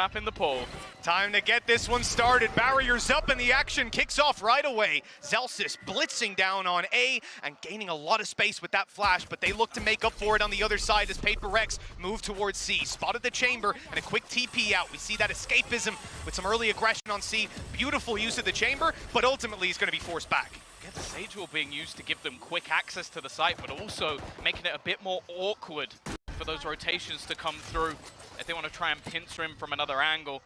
map in the pool. Time to get this one started. Barriers up and the action kicks off right away. Zelsis blitzing down on A and gaining a lot of space with that flash, but they look to make up for it on the other side as Paper Rex move towards C. Spotted the chamber and a quick TP out. We see that escapism with some early aggression on C. Beautiful use of the chamber, but ultimately he's going to be forced back. Yeah, the Sage Wall being used to give them quick access to the site, but also making it a bit more awkward for those rotations to come through if they want to try and pincer him from another angle.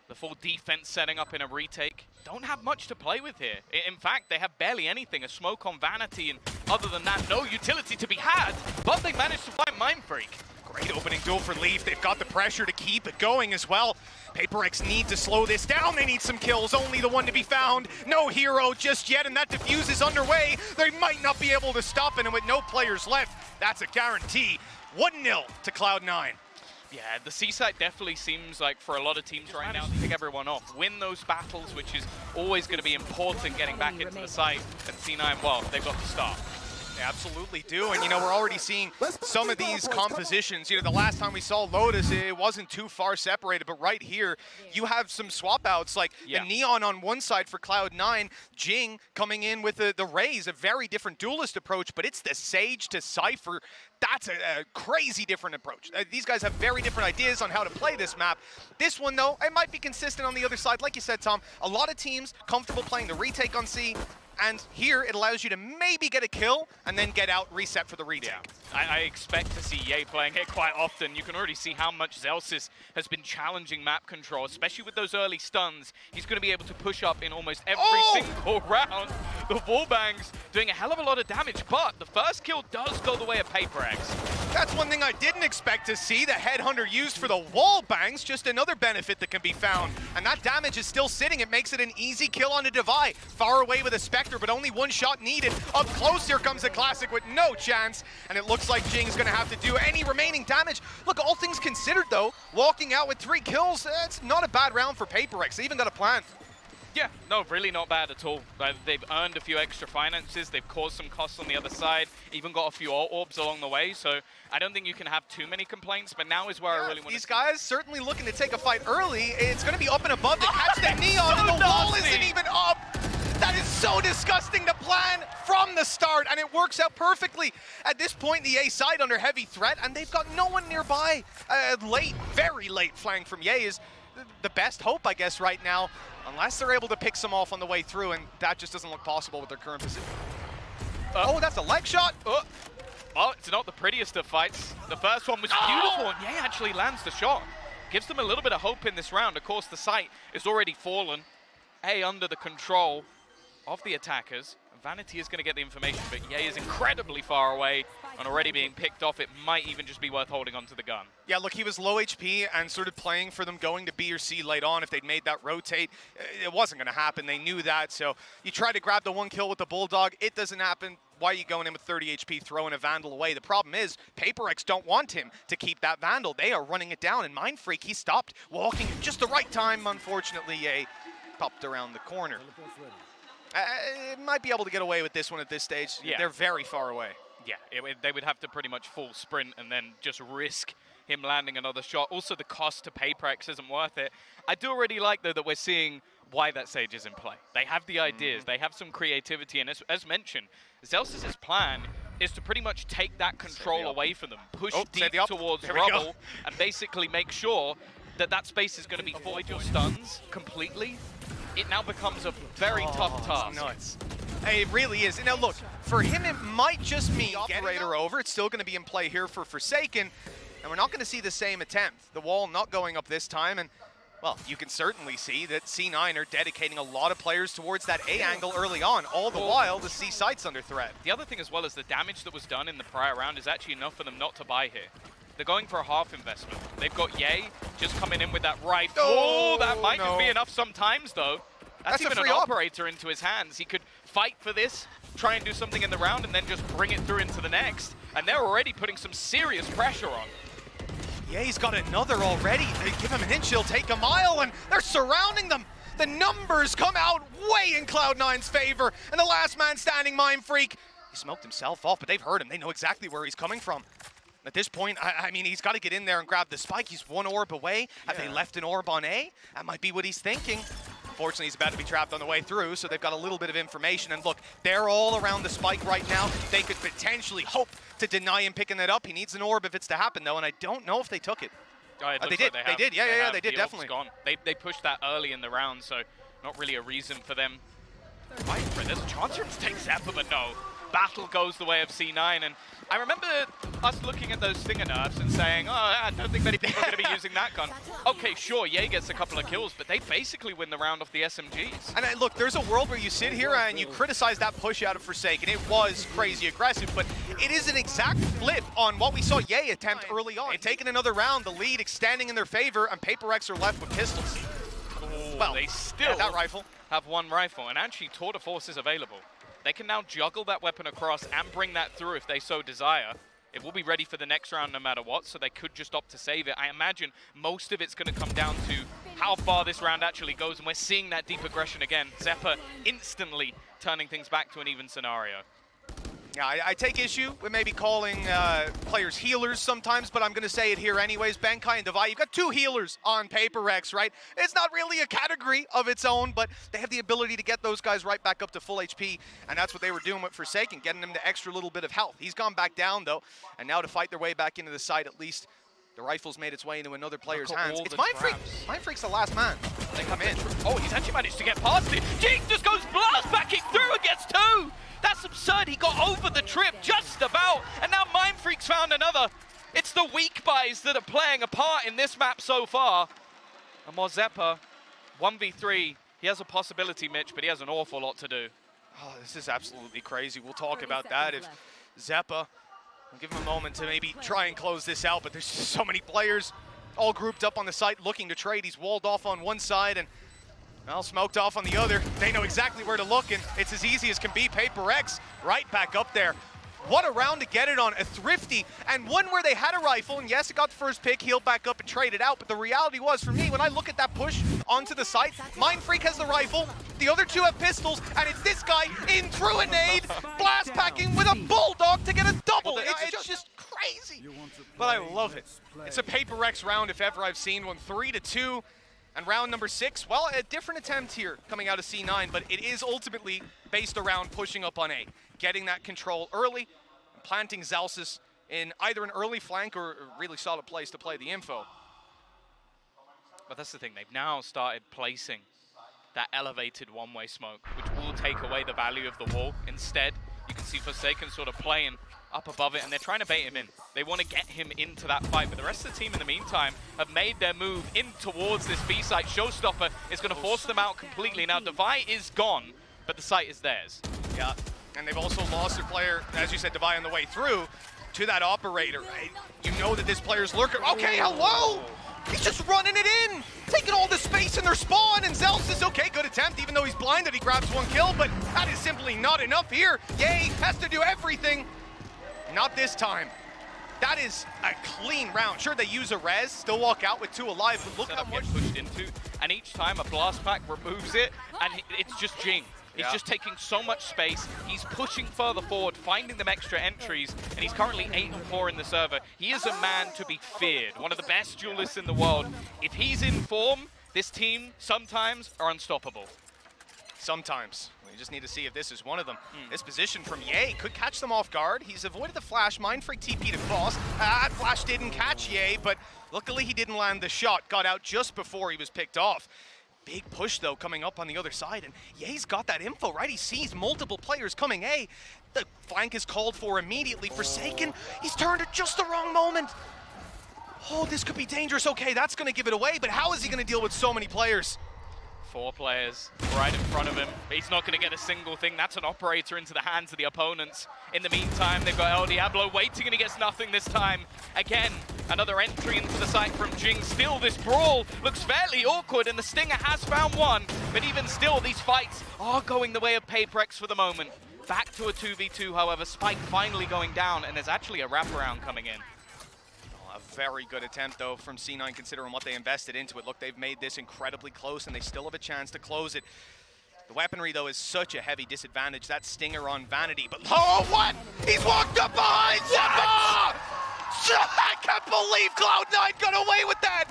The full defense setting up in a retake. Don't have much to play with here. In fact, they have barely anything. A smoke on Vanity, and other than that, no utility to be had. But they managed to find Mind Freak. Great opening duel for Leaf. They've got the pressure to keep it going as well. Paper Rex need to slow this down. They need some kills. Only the one to be found. No hero just yet, and that defuse is underway. They might not be able to stop it, and with no players left, that's a guarantee. 1-0 to Cloud9. Yeah, the C site definitely seems like for a lot of teams right now to pick everyone off. Win those battles, which is always going to be important getting back into the site. And C9, well, they've got to start. They absolutely do, and you know, we're already seeing some of these compositions. You know, the last time we saw Lotus, it wasn't too far separated, but right here, you have some swap outs, like the Neon on one side for Cloud9, Jing coming in with the Raze, a very different duelist approach, but it's the Sage to Cypher. That's a crazy different approach. These guys have very different ideas on how to play this map. This one, though, it might be consistent on the other side. Like you said, Tom, a lot of teams comfortable playing the retake on C, and here it allows you to maybe get a kill and then get out, reset for the retake. Yeah. I expect to see Ye playing it quite often. You can already see how much Zelsis has been challenging map control, especially with those early stuns. He's going to be able to push up in almost every single round. The wallbangs doing a hell of a lot of damage, but the first kill does go the way of Paper X. That's one thing I didn't expect to see. The Headhunter used for the wall bangs, just another benefit that can be found. And that damage is still sitting. It makes it an easy kill on a Devi. Far away with a Spectre, but only one shot needed. Up close, here comes a Classic with no chance. And it looks like Jing's going to have to do any remaining damage. Look, all things considered, though, walking out with 3 kills, that's not a bad round for Paper X. They even got a plan. Yeah, no, really not bad at all. They've earned a few extra finances, they've caused some costs on the other side, even got a few orbs along the way, so I don't think you can have too many complaints, but now is where I really want to... These guys certainly looking to take a fight early. It's going to be up and above to catch the Neon, and the wall isn't even up! That is so disgusting to plan from the start, and it works out perfectly. At this point, the A side under heavy threat, and they've got no one nearby. Late, very late flank from Ye is the best hope, I guess, right now. Unless they're able to pick some off on the way through, and that just doesn't look possible with their current position. Oh, that's a leg shot! Well, it's not the prettiest of fights. The first one was beautiful, and Ye actually lands the shot. Gives them a little bit of hope in this round. Of course, the site is already fallen. A under the control of the attackers. Vanity is going to get the information, but Ye is incredibly far away and already being picked off. It might even just be worth holding onto the gun. Yeah, look, he was low HP and sort of playing for them going to B or C late on. If they'd made that rotate, it wasn't going to happen. They knew that, so you try to grab the 1 kill with the Bulldog. It doesn't happen. Why are you going in with 30 HP, throwing a Vandal away? The problem is, Paper X don't want him to keep that Vandal. They are running it down, and Mind Freak, he stopped walking at just the right time. Unfortunately, Ye popped around the corner. Might be able to get away with this one at this stage. Yeah. They're very far away. Yeah, they would have to pretty much full sprint and then just risk him landing another shot. Also, the cost to Paper X isn't worth it. I do already like, though, that we're seeing why that Sage is in play. They have the ideas, they have some creativity, and as mentioned, Zelsis' plan is to pretty much take that control away from them, push deep towards rubble, and basically make sure that that space is going to be void your stuns completely. It now becomes a very tough task. Nuts. It really is. Now look, for him it might just mean operator over. It's still going to be in play here for Forsaken, and we're not going to see the same attempt. The wall not going up this time, and well, you can certainly see that C9 are dedicating a lot of players towards that A angle early on, all the while the C site's under threat. The other thing as well is the damage that was done in the prior round is actually enough for them not to buy here. They're going for a half investment. They've got Ye just coming in with that rifle. Oh, that might just be enough sometimes, though. That's even an operator into his hands. He could fight for this, try and do something in the round, and then just bring it through into the next. And they're already putting some serious pressure on. Yeah, he's got another already. They give him an inch, he'll take a mile, and they're surrounding them. The numbers come out way in Cloud9's favor, and the last man standing, Mind Freak, he smoked himself off, but they've heard him. They know exactly where he's coming from. At this point, I mean, he's got to get in there and grab the spike. He's one orb away. Have they left an orb on A? That might be what he's thinking. Unfortunately, he's about to be trapped on the way through, so they've got a little bit of information. And look, they're all around the spike right now. They could potentially hope to deny him picking that up. He needs an orb if it's to happen, though, and I don't know if they took it. They did. They did. Yeah, they did, definitely. Gone. They pushed that early in the round, so not really a reason for them. Right, there's a chance here to take Zeppa, but no. Battle goes the way of C9, and I remember us looking at those Stinger nerfs and saying, oh, I don't think many people are going to be using that gun. Okay, sure, Ye gets a couple of kills, but they basically win the round off the SMGs. And look, there's a world where you sit here and you criticize that push out of Forsaken. It was crazy aggressive, but it is an exact flip on what we saw Ye attempt early on. They've taken another round, the lead extending in their favor, and Paper Rex are left with pistols. Well, they still that rifle. Have one rifle, and actually Tour de Force is available. They can now juggle that weapon across and bring that through if they so desire. It will be ready for the next round no matter what, so they could just opt to save it. I imagine most of it's going to come down to how far this round actually goes, and we're seeing that deep aggression again. Zeppa instantly turning things back to an even scenario. Yeah, I take issue with maybe calling players healers sometimes, but I'm going to say it here anyways. Benkai and Devi, you've got two healers on Paper Rex, right? It's not really a category of its own, but they have the ability to get those guys right back up to full HP, and that's what they were doing with Forsaken, getting them to extra little bit of health. He's gone back down, though, and now to fight their way back into the site, at least the rifle's made its way into another player's hands. It's Mindfreak. Mindfreak's the last man. They come in. Oh, he's actually managed to get past it. Jinx just goes blast backing through and gets two. That's absurd. He got over the trip just about, and now Mindfreak's found another. It's the weak buys that are playing a part in this map so far. And Zeppa, 1v3. He has a possibility, Mitch, but he has an awful lot to do. Oh, this is absolutely crazy. We'll talk about that if Zeppa. I'll give him a moment to maybe try and close this out, but there's just so many players all grouped up on the site looking to trade. He's walled off on one side and, well, smoked off on the other. They know exactly where to look, and it's as easy as can be. Paper Rex right back up there. What a round to get it on, a thrifty, and one where they had a rifle, and yes, it got the first pick, healed back up and traded out, but the reality was, for me, when I look at that push onto the site, Mindfreak has the rifle, the other two have pistols, and it's this guy in through a nade, blast packing with a bulldog to get a double. It's just crazy, but I love it. It's a Paper Rex round if ever I've seen one, 3-2. And round number 6, well, a different attempt here coming out of C9, but it is ultimately based around pushing up on A, getting that control early, and planting Zalsis in either an early flank or a really solid place to play the info. But that's the thing, they've now started placing that elevated one-way smoke, which will take away the value of the wall. Instead, you can see Forsaken sort of playing up above it, and they're trying to bait him in. They want to get him into that fight, but the rest of the team in the meantime have made their move in towards this B site. Showstopper is going to force them out completely. Now, Devi is gone, but the site is theirs. Yeah, and they've also lost their player, as you said, Devi on the way through to that operator, right? You know that this player's lurker. Okay, hello! He's just running it in, taking all the space in their spawn, and Zels is okay, good attempt, even though he's blinded, he grabs one kill, but that is simply not enough here. Ye has to do everything. Not this time. That is a clean round. Sure, they use a res, still walk out with 2 alive, but look how much pushed into, and each time a blast pack removes it, and it's just Jing. He's just taking so much space. He's pushing further forward, finding them extra entries, and he's currently 8-4 in the server. He is a man to be feared, one of the best duelists in the world. If he's in form, this team sometimes are unstoppable. Sometimes. We just need to see if this is one of them. This position from Ye could catch them off guard. He's avoided the flash. Mindfreak TP to cross. That flash didn't catch Ye, but luckily he didn't land the shot. Got out just before he was picked off. Big push, though, coming up on the other side, and Ye's got that info, right? He sees multiple players coming A. The flank is called for immediately. Forsaken, he's turned at just the wrong moment. Oh, this could be dangerous. Okay, that's going to give it away, but how is he going to deal with so many players? 4 players right in front of him. He's not going to get a single thing. That's an operator into the hands of the opponents. In the meantime, they've got El Diablo waiting, and he gets nothing this time. Again, another entry into the site from Jing. Still, this brawl looks fairly awkward, and the Stinger has found one. But even still, these fights are going the way of Paper Rex for the moment. Back to a 2v2, however. Spike finally going down, and there's actually a wraparound coming in. A very good attempt, though, from C9, considering what they invested into it. Look, they've made this incredibly close, and they still have a chance to close it. The weaponry, though, is such a heavy disadvantage. That Stinger on Vanity, but oh, what? He's walked up behind Zeppa! I can't believe Cloud9 got away with that.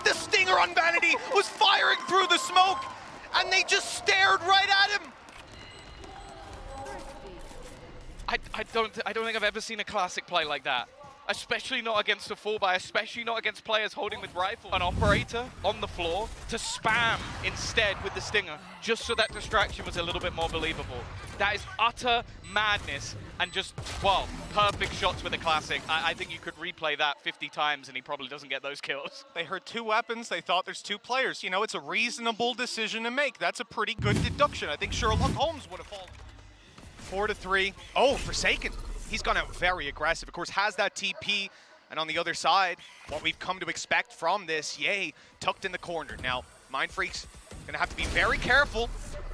The stinger on Vanity was firing through the smoke, and they just stared right at him. I don't think I've ever seen a classic play like that. Especially not against a full buy, especially not against players holding with rifle. An operator on the floor to spam instead with the stinger, just so that distraction was a little bit more believable. That is utter madness, and just, well, perfect shots with a classic. I think you could replay that 50 times and he probably doesn't get those kills. They heard 2 weapons, they thought there's 2 players. You know, it's a reasonable decision to make. That's a pretty good deduction. I think Sherlock Holmes would have fallen. 4-3. Oh, Forsaken. He's gone out very aggressive. Of course, has that TP. And on the other side, what we've come to expect from this, Yay, tucked in the corner. Now, Mindfreak's gonna have to be very careful.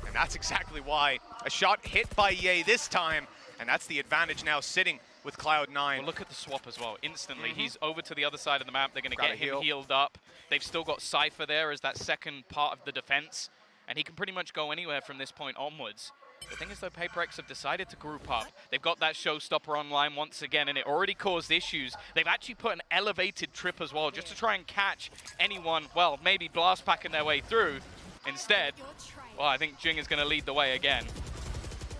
And that's exactly why. A shot hit by Yay this time. And that's the advantage now sitting with Cloud9. Well, look at the swap as well. Instantly, he's over to the other side of the map. They're gonna get him healed up. They've still got Cypher there as that second part of the defense. And he can pretty much go anywhere from this point onwards. The thing is, though, PaperX have decided to group up. They've got that showstopper online once again, and it already caused issues. They've actually put an elevated trip as well, just to try and catch anyone, well, maybe blast packing their way through. Instead, well, I think Jing is going to lead the way again.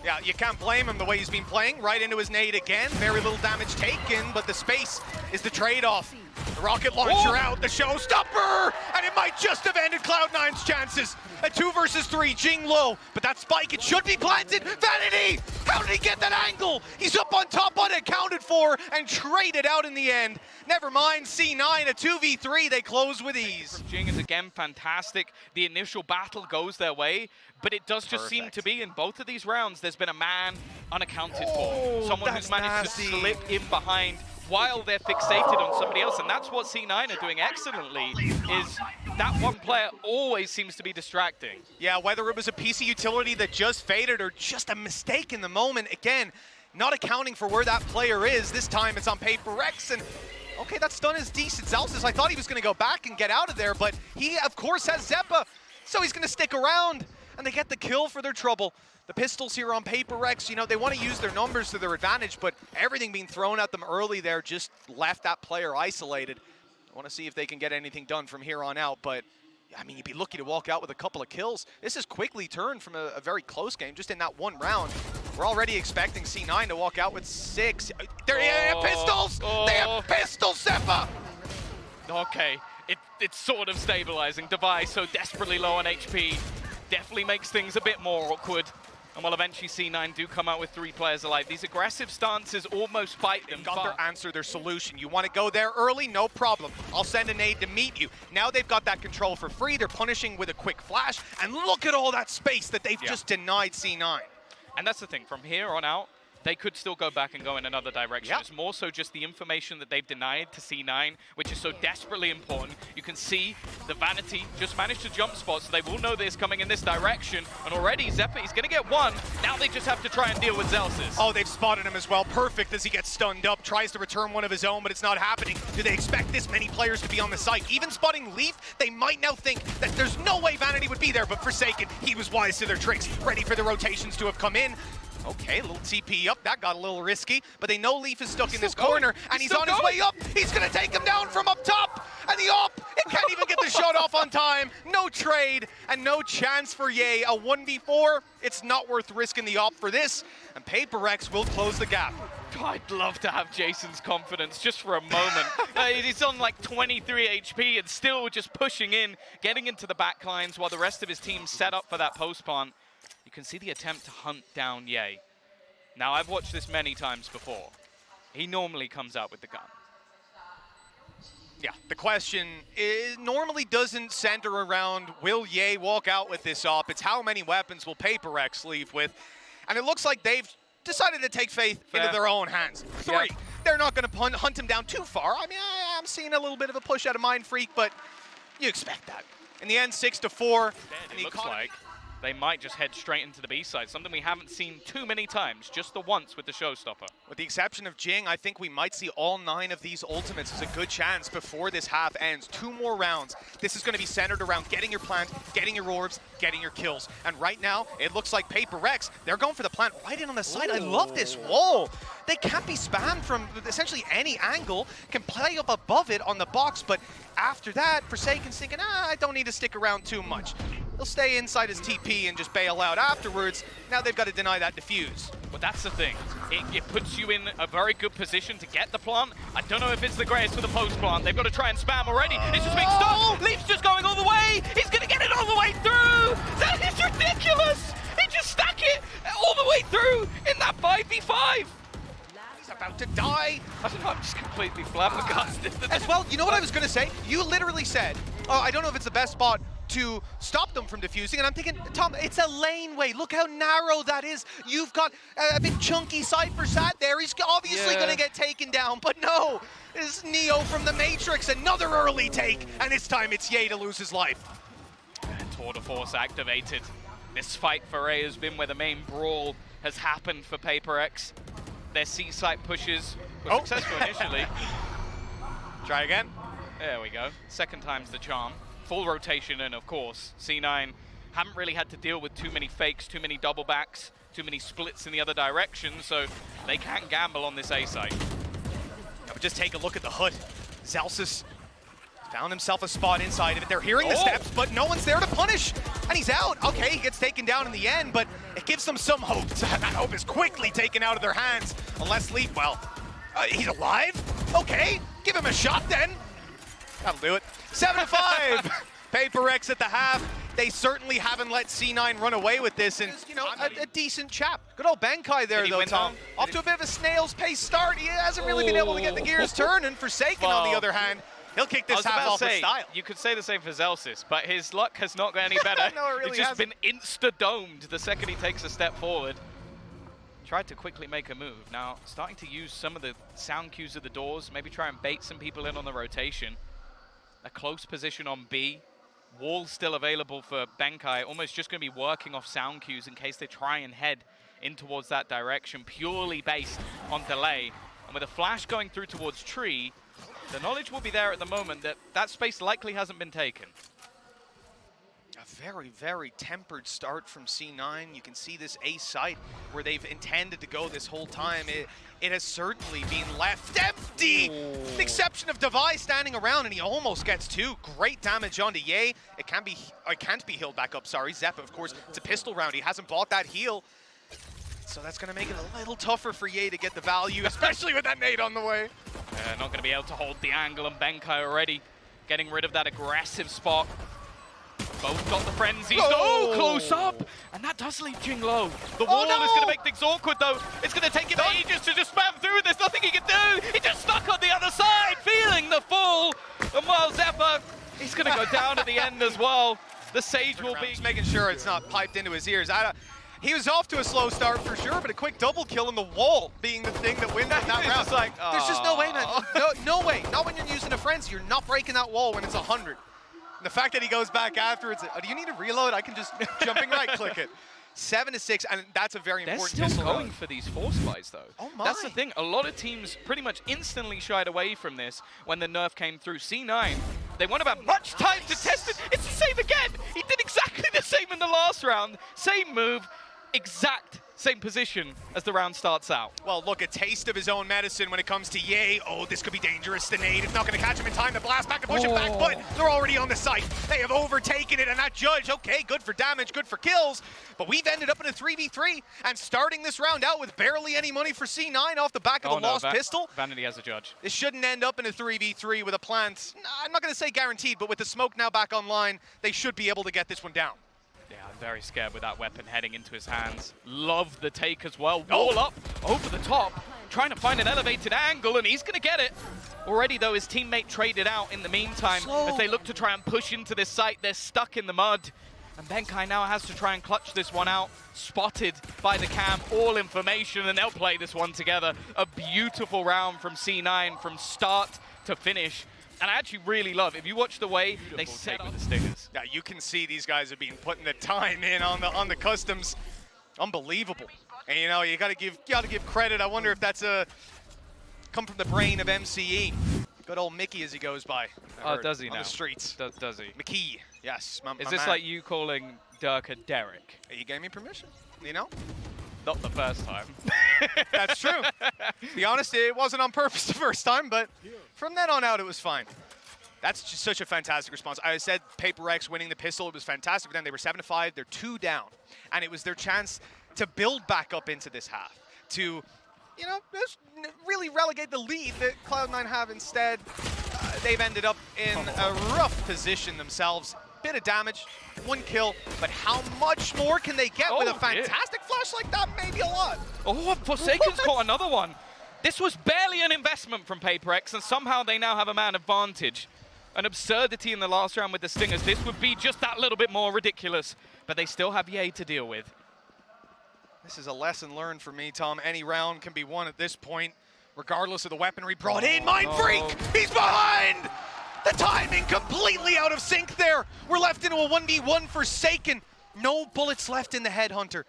Yeah, you can't blame him the way he's been playing. Right into his nade again. Very little damage taken, but the space is the trade-off. The rocket launcher out, the showstopper, and it might just have ended Cloud9's chances. A 2 versus 3, Jing low, but that spike, it should be planted. Vanity, how did he get that angle? He's up on top, unaccounted for, and traded out in the end. Never mind, C9, a 2v3, they close with ease. From Jing is again fantastic. The initial battle goes their way, but it does just seem to be in both of these rounds, there's been a man unaccounted for. Someone who's managed to slip in behind while they're fixated on somebody else, and that's what C9 are doing excellently, is that one player always seems to be distracting. Yeah, whether it was a PC utility that just faded or just a mistake in the moment, again, not accounting for where that player is. This time it's on PaperX, and okay, that stun is decent. Zelsis, I thought he was going to go back and get out of there, but he, of course, has Zeppa, so he's going to stick around, and they get the kill for their trouble. The pistols here on PaperX, you know, they want to use their numbers to their advantage, but everything being thrown at them early there just left that player isolated. I want to see if they can get anything done from here on out, but I mean, you'd be lucky to walk out with a couple of kills. This has quickly turned from a very close game, just in that one round. We're already expecting C9 to walk out with 6. They have pistols! They have pistols, Zeppa! Okay, it's sort of stabilizing. Device so desperately low on HP definitely makes things a bit more awkward. And while eventually C9 do come out with 3 players alive, these aggressive stances almost bite them. They've got their answer, their solution. You want to go there early? No problem. I'll send an aid to meet you. Now they've got that control for free. They're punishing with a quick flash. And look at all that space that they've just denied C9. And that's the thing. From here on out, they could still go back and go in another direction. It's more so just the information that they've denied to C9, which is so desperately important. You can see the Vanity just managed to jump spot, so they will know this coming in this direction. And already Zeppa is going to get 1. Now they just have to try and deal with Zelsis. Oh, they've spotted him as well. Perfect as he gets stunned up. Tries to return one of his own, but it's not happening. Do they expect this many players to be on the site? Even spotting Leaf, they might now think that there's no way Vanity would be there, but Forsaken, he was wise to their tricks. Ready for the rotations to have come in. Okay, a little TP up, that got a little risky, but they know Leaf is stuck in this corner, and he's on his way up. He's gonna take him down from up top, and the op, it can't even get the shot off on time. No trade, and no chance for Yay. A 1v4, it's not worth risking the op for this, and PaperX will close the gap. I'd love to have Jason's confidence just for a moment. He's on like 23 HP and still just pushing in, getting into the back lines while the rest of his team set up for that post plant. You can see the attempt to hunt down Yay. Now, I've watched this many times before. He normally comes out with the gun. Yeah, the question normally doesn't center around, will Yay walk out with this op? It's how many weapons will PaperX leave with? And it looks like they've decided to take faith into their own hands. 3. Yeah. They're not going to hunt him down too far. I mean, I'm seeing a little bit of a push out of Mindfreak, but you expect that. In the end, 6-4. It looks like. they might just head straight into the B side, something we haven't seen too many times, just the once with the showstopper. With the exception of Jing, I think we might see all 9 of these ultimates as a good chance before this half ends. 2 more rounds. This is going to be centered around getting your plant, getting your orbs, getting your kills. And right now, it looks like Paper Rex, they're going for the plant right in on the side. Ooh. I love this wall. They can't be spammed from essentially any angle, can play up above it on the box, but after that, Forsaken's thinking, I don't need to stick around too much. He'll stay inside his TP and just bail out afterwards. Now they've got to deny that defuse. But that's the thing. It puts you in a very good position to get the plant. I don't know if it's the greatest for the post plant. They've got to try and spam already. It's just being stopped. Leaf's just going all the way. He's going to get it all the way through. That is ridiculous. He just stuck it all the way through in that 5v5. He's about to die. I don't know, I'm just completely flabbergasted. As well, you know what I was going to say? You literally said, oh, I don't know if it's the best spot to stop them from defusing, and I'm thinking, Tom, it's a laneway. Look how narrow that is. You've got a big chunky Cypher sat there. He's obviously going to get taken down, but no. It's Neo from the Matrix, another early take, and this time it's Ye to lose his life. And Tour de Force activated. This fight for A has been where the main brawl has happened for Paper X. Their C-site pushes were successful initially. Try again. There we go. Second time's the charm. Full rotation, and of course, C9 haven't really had to deal with too many fakes, too many double backs, too many splits in the other direction, so they can't gamble on this A site. Yeah, but just take a look at the hood. Zelsis found himself a spot inside of it. They're hearing the steps, but no one's there to punish, and he's out. Okay, he gets taken down in the end, but it gives them some hope. That hope is quickly taken out of their hands, unless Leaf, well, he's alive? Okay, give him a shot then. That'll do it. 7-5. Paper X at the half. They certainly haven't let C9 run away with this, and you know, a decent chap. Good old Benkai there, though, Tom. Off to a bit of a snail's pace start. He hasn't really been able to get the gears turning. Forsaken, on the other hand, he'll kick this half off with style. You could say the same for Zelsis, but his luck has not got any better. No, it really It's just hasn't. been insta-domed the second he takes a step forward. Tried to quickly make a move. Now, starting to use some of the sound cues of the doors, maybe try and bait some people in on the rotation. A close position on B. Wall still available for Benkai. Almost just going to be working off sound cues in case they try and head in towards that direction, purely based on delay. And with a flash going through towards tree, the knowledge will be there at the moment that that space likely hasn't been taken. A very, very tempered start from C9. You can see this A site where they've intended to go this whole time. It has certainly been left empty. The exception of Devi standing around, and he almost gets 2. Great damage onto Ye. It can't be healed back up, sorry. Zep, of course, it's a pistol round. He hasn't bought that heal. So that's going to make it a little tougher for Ye to get the value, especially with that nade on the way. Not going to be able to hold the angle, and Benkai already getting rid of that aggressive spot. Both got the frenzy. Oh, close up! And that does leave Jing low. The wall is going to make things awkward, though. It's going to take him ages to just spam through. There's nothing he can do. He just stuck on the other side, feeling the fall. And Miles Zephyr, he's going to go down at the end as well. The Sage will be... Just making sure it's not piped into his ears. He was off to a slow start for sure, but a quick double kill in the wall being the thing that wins that round. Just like, there's just no way, man. No way. Not when you're using a frenzy. You're not breaking that wall when it's 100. The fact that he goes back afterwards, do you need to reload? I can just jumping right click it. 7-6, and that's a very important They're still pistol going for these force buys, though. Oh my. That's the thing. A lot of teams pretty much instantly shied away from this when the nerf came through. C9, they won't have much time to test it. It's the same again. He did exactly the same in the last round. Same move, exact same position as the round starts out. Well, look, a taste of his own medicine when it comes to Ye. Oh, this could be dangerous. The nade is not going to catch him in time to blast back and push him back, but they're already on the site. They have overtaken it, and that judge, okay, good for damage, good for kills, but we've ended up in a 3v3, and starting this round out with barely any money for C9 off the back of the lost pistol. Vanity has a judge. This shouldn't end up in a 3v3 with a plant. I'm not going to say guaranteed, but with the smoke now back online, they should be able to get this one down. Yeah, I'm very scared with that weapon heading into his hands. Love the take as well. Wall up, over the top, trying to find an elevated angle, and he's going to get it. Already, though, his teammate traded out in the meantime. As they look to try and push into this site, they're stuck in the mud. And Benkai now has to try and clutch this one out. Spotted by the cam, all information, and they'll play this one together. A beautiful round from C9 from start to finish. And I actually really love, if you watch the way they set up with the Stingers. Yeah, you can see these guys have been putting the time in on the customs. Unbelievable. And you know, you gotta give credit. I wonder if that's come from the brain of MCE. Good old Mickey as he goes by. Oh, does he on now? the streets. Does he? McKee, yes. Is this like you calling Dirk a Derek? You gave me permission, you know? Not the first time. That's true. To be honest, it wasn't on purpose the first time, but from then on out, it was fine. That's just such a fantastic response. I said Paper Rex winning the pistol, it was fantastic for them. They were 7-5, they're 2 down. And it was their chance to build back up into this half, to, you know, just really relegate the lead that Cloud9 have. Instead, they've ended up in a rough position themselves. Bit of damage, 1 kill, but how much more can they get with a fantastic flash like that? Maybe a lot. Oh, Forsaken's caught another one. This was barely an investment from Paper X, and somehow they now have a man advantage. An absurdity in the last round with the Stingers. This would be just that little bit more ridiculous, but they still have Ye to deal with. This is a lesson learned for me, Tom. Any round can be won at this point, regardless of the weaponry brought in. Mind Freak, he's behind! The timing completely out of sync there. We're left into a 1v1 Forsaken. No bullets left in the Headhunter.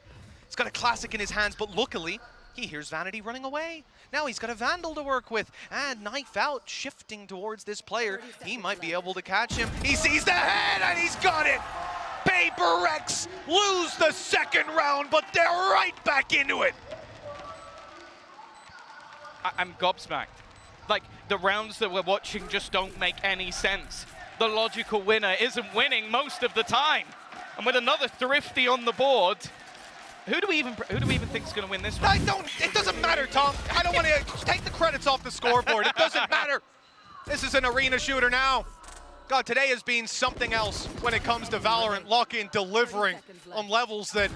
He's got a classic in his hands, but luckily, he hears Vanity running away. Now he's got a Vandal to work with, and Knife Out shifting towards this player. He might be able to catch him. He sees the head, and he's got it! Paper Rex lose the second round, but they're right back into it. I'm gobsmacked. Like, the rounds that we're watching just don't make any sense. The logical winner isn't winning most of the time. And with another Thrifty on the board, who do we even think is going to win this one? It doesn't matter, Tom. I don't want to take the credits off the scoreboard. It doesn't matter. This is an arena shooter now. God, today has been something else when it comes to Valorant. Lock-in, delivering on levels that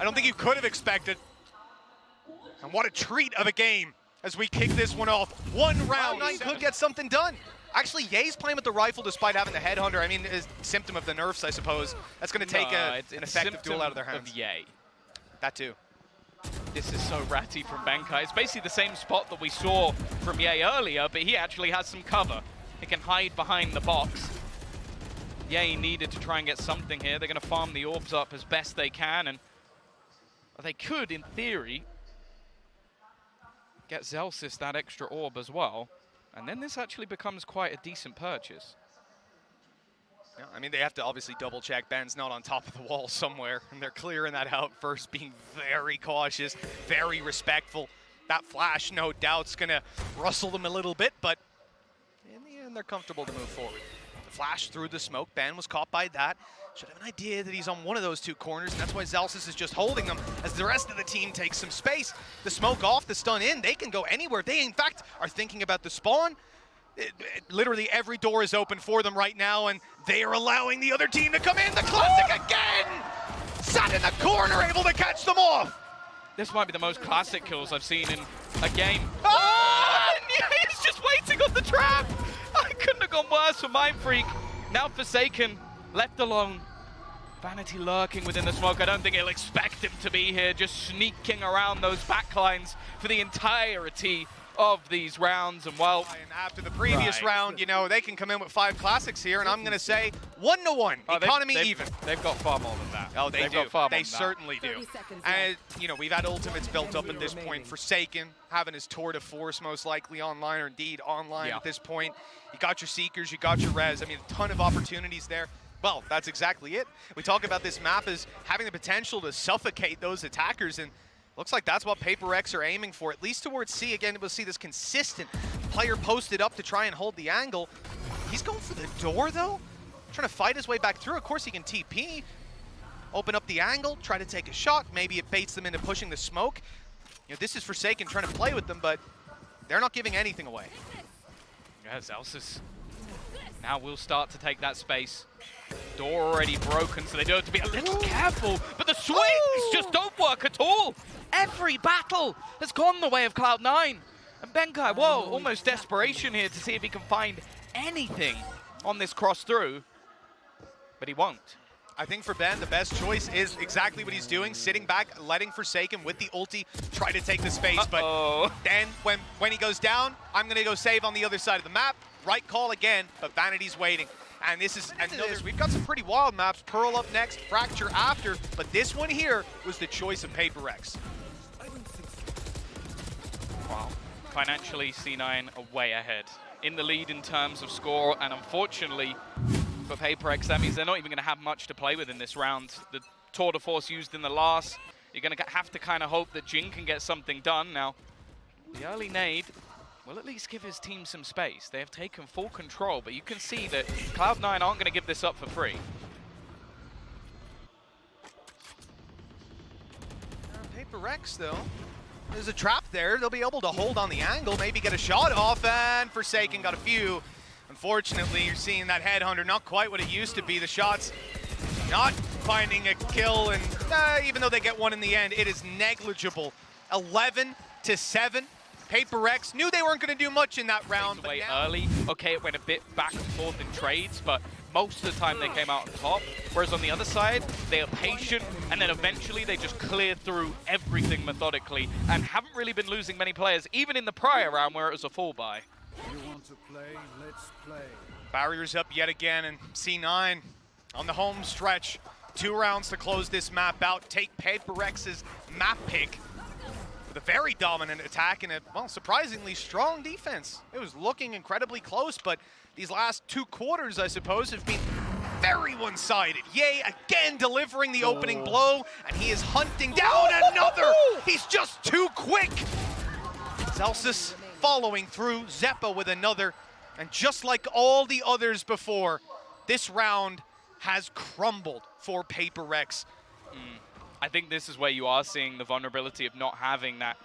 I don't think you could have expected. And what a treat of a game as we kick this one off. 1 round, Cloud9 could get something done. Actually, Ye's playing with the rifle despite having the Headhunter. I mean, it's a symptom of the nerfs, I suppose. That's going to take an effective duel out of their hands. Of Ye. That too. This is so ratty from Benkai. It's basically the same spot that we saw from Ye earlier, but he actually has some cover. He can hide behind the box. Ye needed to try and get something here. They're going to farm the orbs up as best they can, and they could, in theory, get Zellsis that extra orb as well. And then this actually becomes quite a decent purchase. Yeah, I mean, they have to obviously double check Ben's not on top of the wall somewhere, and they're clearing that out first, being very cautious, very respectful. That flash, no doubt, is going to rustle them a little bit, but in the end, they're comfortable to move forward. The flash through the smoke, Ben was caught by that. Should have an idea that he's on one of those 2 corners, and that's why Zellsis is just holding them as the rest of the team takes some space. The smoke off, the stun in, they can go anywhere. They, in fact, are thinking about the spawn. Literally every door is open for them right now, and they are allowing the other team to come in. The classic again! Sat in the corner, able to catch them off. This might be the most classic kills I've seen in a game. Oh! He's just waiting on the trap! I couldn't have gone worse for Mind Freak. Now Forsaken, left alone. Vanity lurking within the smoke. I don't think he'll expect him to be here, just sneaking around those backlines for the entirety of these rounds. And well, and after the previous round, you know, they can come in with 5 classics here, and I'm going to say 1-1, economy even. They've got far more than that. Oh, they do. They certainly do. And, you know, we've had ultimates built up at this point. Forsaken, having his tour de force most likely online, or indeed online at this point. You got your Seekers, you got your Res. I mean, a ton of opportunities there. Well, that's exactly it. We talk about this map as having the potential to suffocate those attackers, and looks like that's what Paper X are aiming for, at least towards C. Again, we'll see this consistent player posted up to try and hold the angle. He's going for the door, though. Trying to fight his way back through. Of course, he can TP. Open up the angle, try to take a shot. Maybe it baits them into pushing the smoke. You know, this is Forsaken trying to play with them, but they're not giving anything away. Yeah, Zellsis now will start to take that space. Door already broken, so they do have to be a little careful. But the swings just don't work at all. Every battle has gone the way of Cloud9. And Benkai, whoa, almost desperation here to see if he can find anything on this cross through. But he won't. I think for Ben, the best choice is exactly what he's doing, sitting back, letting Forsaken with the ulti try to take the space. But then when he goes down, I'm going to go save on the other side of the map. Right call again, but Vanity's waiting. And this is another, we've got some pretty wild maps. Pearl up next, Fracture after, but this one here was the choice of Paper Rex. Wow. Financially, C9 are way ahead. In the lead in terms of score, and unfortunately for Paper Rex, that means they're not even going to have much to play with in this round. The tour de force used in the last, you're going to have to kind of hope that Jing can get something done. Now, the early nade will at least give his team some space. They have taken full control, but you can see that Cloud9 aren't going to give this up for free. Paper Rex, though, there's a trap there. They'll be able to hold on the angle, maybe get a shot off, and Forsaken got a few. Unfortunately, you're seeing that Headhunter not quite what it used to be. The shots not finding a kill, and even though they get one in the end, it is negligible. 11-7. Paper Rex knew they weren't going to do much in that round. But early, okay, it went a bit back and forth in trades, but most of the time they came out on top. Whereas on the other side, they are patient, and then eventually they just clear through everything methodically and haven't really been losing many players, even in the prior round where it was a full buy. You want to play? Let's play. Barriers up yet again, and C9 on the home stretch. 2 rounds to close this map out. Take Paper Rex's map pick. A very dominant attack and a, well, surprisingly strong defense. It was looking incredibly close, but these last 2 quarters, I suppose, have been very one-sided. Yay, again delivering the opening blow, and he is hunting down another! He's just too quick! Celsius following through, Zeppa with another, and just like all the others before, this round has crumbled for Paper Rex. I think this is where you are seeing the vulnerability of not having that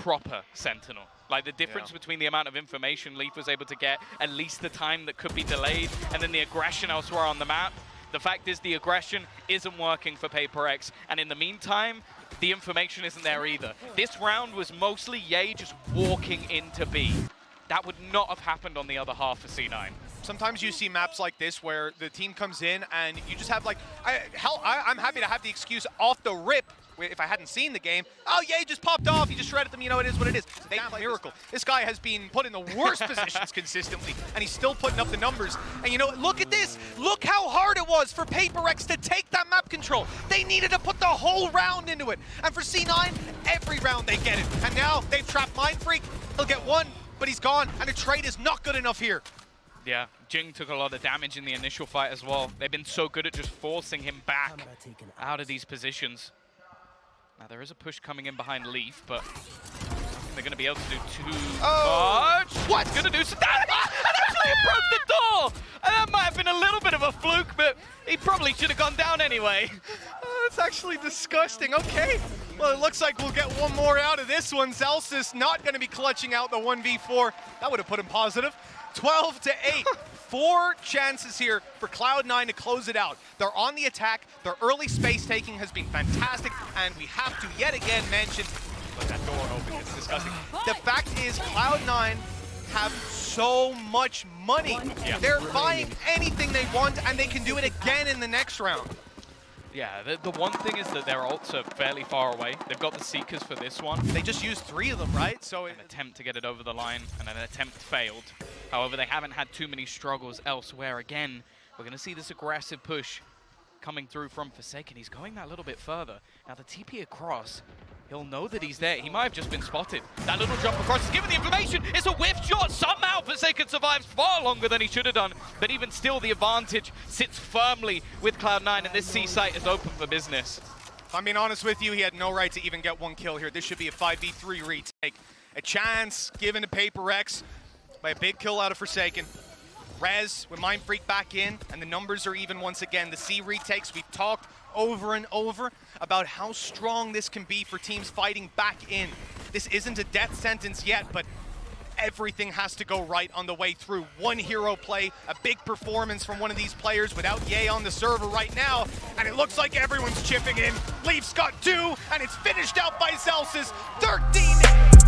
proper Sentinel. Like the difference between the amount of information Leaf was able to get, at least the time that could be delayed, and then the aggression elsewhere on the map. The fact is the aggression isn't working for Paper Rex, and in the meantime, the information isn't there either. This round was mostly Ye just walking into B. That would not have happened on the other half for C9. Sometimes you see maps like this where the team comes in and you just have like, I'm happy to have the excuse off the rip if I hadn't seen the game. Oh, yeah, he just popped off. He just shredded them. You know, it is what it is. Thank miracle. This guy has been put in the worst positions consistently, and he's still putting up the numbers. And you know, look at this. Look how hard it was for Paper Rex to take that map control. They needed to put the whole round into it. And for C9, every round they get it. And now they've trapped Mindfreak. He'll get one, but he's gone. And a trade is not good enough here. Yeah, Jing took a lot of damage in the initial fight as well. They've been so good at just forcing him back out of these positions. Now, there is a push coming in behind Leaf, but they're going to be able to do too much. What's going to do some damage? And actually, it broke the door! And that might have been a little bit of a fluke, but he probably should have gone down anyway. That's actually disgusting. Okay. Well, it looks like we'll get one more out of this one. Celsius not going to be clutching out the 1v4. That would have put him positive. 12-8. 4 chances here for Cloud9 to close it out. They're on the attack. Their early space taking has been fantastic, and we have to yet again mention, let that door open, it's disgusting. The fact is Cloud9 have so much money. Yeah. They're buying anything they want, and they can do it again in the next round. Yeah, the one thing is that their ults are fairly far away. They've got the Seekers for this one. They just used 3 of them, right? So an attempt to get it over the line, and an attempt failed. However, they haven't had too many struggles elsewhere. Again, we're going to see this aggressive push coming through from Forsaken. He's going that little bit further. Now, the TP across, he'll know that he's there. He might have just been spotted. That little jump across is given the information. It's a whiff shot. Somehow Forsaken survives far longer than he should have done. But even still, the advantage sits firmly with Cloud9, and this C site is open for business. If I'm being honest with you, he had no right to even get 1 kill here. This should be a 5v3 retake. A chance given to Paper Rex by a big kill out of Forsaken. Rez with Mindfreak back in, and the numbers are even once again. The C retakes, we've talked over and over about how strong this can be for teams fighting back in. This isn't a death sentence yet, but everything has to go right on the way through. One hero play, a big performance from one of these players without Ye on the server right now, and it looks like everyone's chipping in. Leaf's got 2, and it's finished out by Celsius, 13.